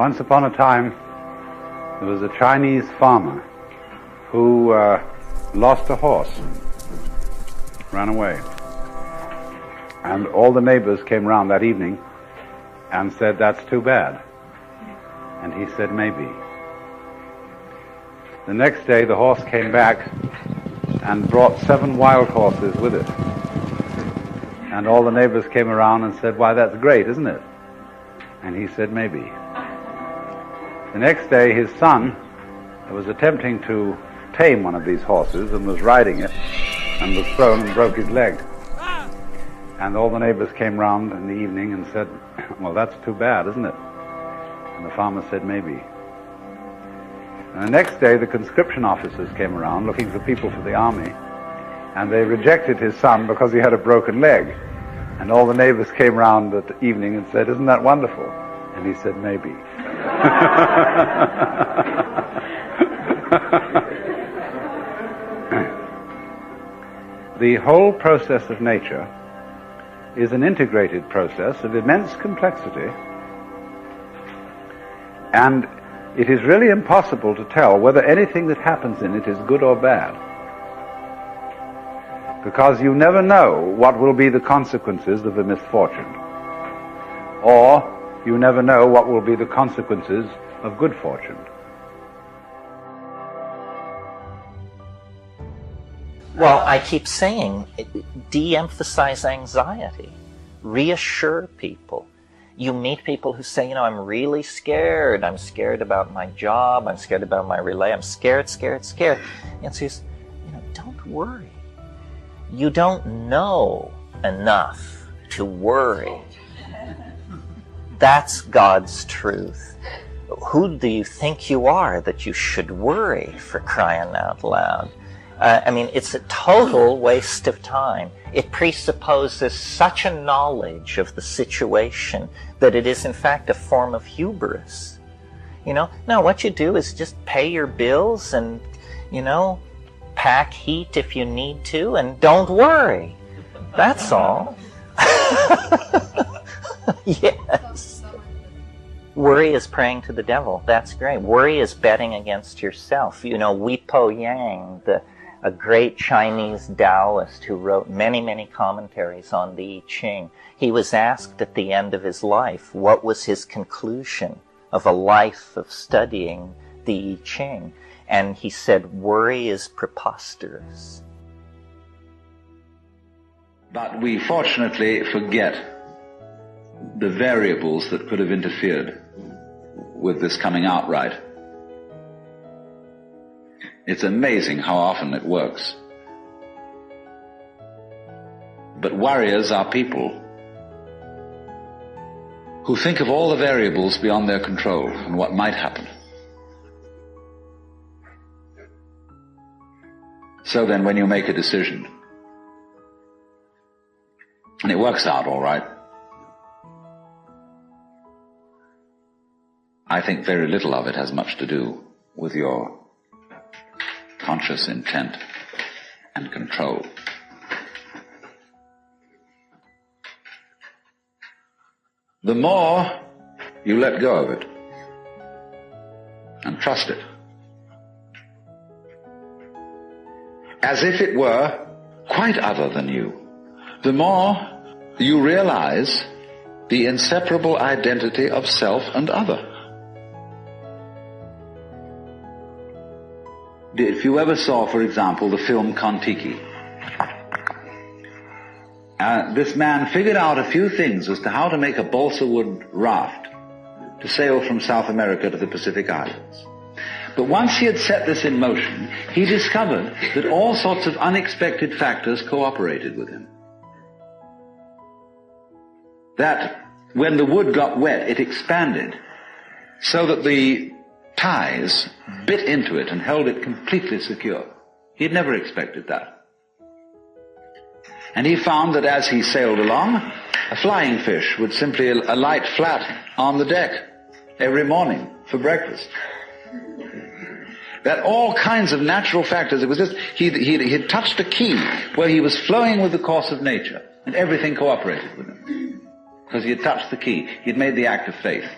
Once upon a time, there was a Chinese farmer who lost a horse, ran away. And all the neighbors came round that evening and said, "That's too bad." And he said, "Maybe." The next day, the horse came back and brought 7 wild horses with it. And all the neighbors came around and said, "Why, that's great, isn't it?" And he said, "Maybe." The next day, his son was attempting to tame one of these horses and was riding it and was thrown and broke his leg. And all the neighbors came round in the evening and said, "Well, that's too bad, isn't it?" And the farmer said, "Maybe." And the next day, the conscription officers came around looking for people for the army, and they rejected his son because he had a broken leg. And all the neighbors came round at the evening and said, "Isn't that wonderful?" And he said, "Maybe." The whole process of nature is an integrated process of immense complexity, and it is really impossible to tell whether anything that happens in it is good or bad, because you never know what will be the consequences of a misfortune, or you never know what will be the consequences of good fortune. Well, I keep saying, de-emphasize anxiety. Reassure people. You meet people who say, I'm really scared. I'm scared about my job. I'm scared about my relay. I'm scared. The answer is, don't worry. You don't know enough to worry. That's God's truth. Who do you think you are that you should worry, for crying out loud? It's a total waste of time. It presupposes such a knowledge of the situation that it is in fact a form of hubris. No, what you do is just pay your bills and, pack heat if you need to, and don't worry. That's all. Yes. Worry is praying to the devil. That's great. Worry is betting against yourself. Weipo Yang, a great Chinese Taoist who wrote many, many commentaries on the I Ching. He was asked at the end of his life what was his conclusion of a life of studying the I Ching. And he said, worry is preposterous. But we fortunately forget the variables that could have interfered with this coming out right. It's amazing how often it works. But worriers are people who think of all the variables beyond their control and what might happen. So then when you make a decision, and it works out all right, I think very little of it has much to do with your conscious intent and control. The more you let go of it and trust it, as if it were quite other than you, the more you realize the inseparable identity of self and other. If you ever saw, for example, the film Kon-Tiki, this man figured out a few things as to how to make a balsa wood raft to sail from South America to the Pacific Islands. But once he had set this in motion, he discovered that all sorts of unexpected factors cooperated with him. That when the wood got wet, it expanded so that the ties bit into it and held it completely secure. He had never expected that. And he found that as he sailed along, a flying fish would simply alight flat on the deck every morning for breakfast. That all kinds of natural factors, it was just, he'd touched a key where he was flowing with the course of nature, and everything cooperated with him. Because he had touched the key, he'd made the act of faith.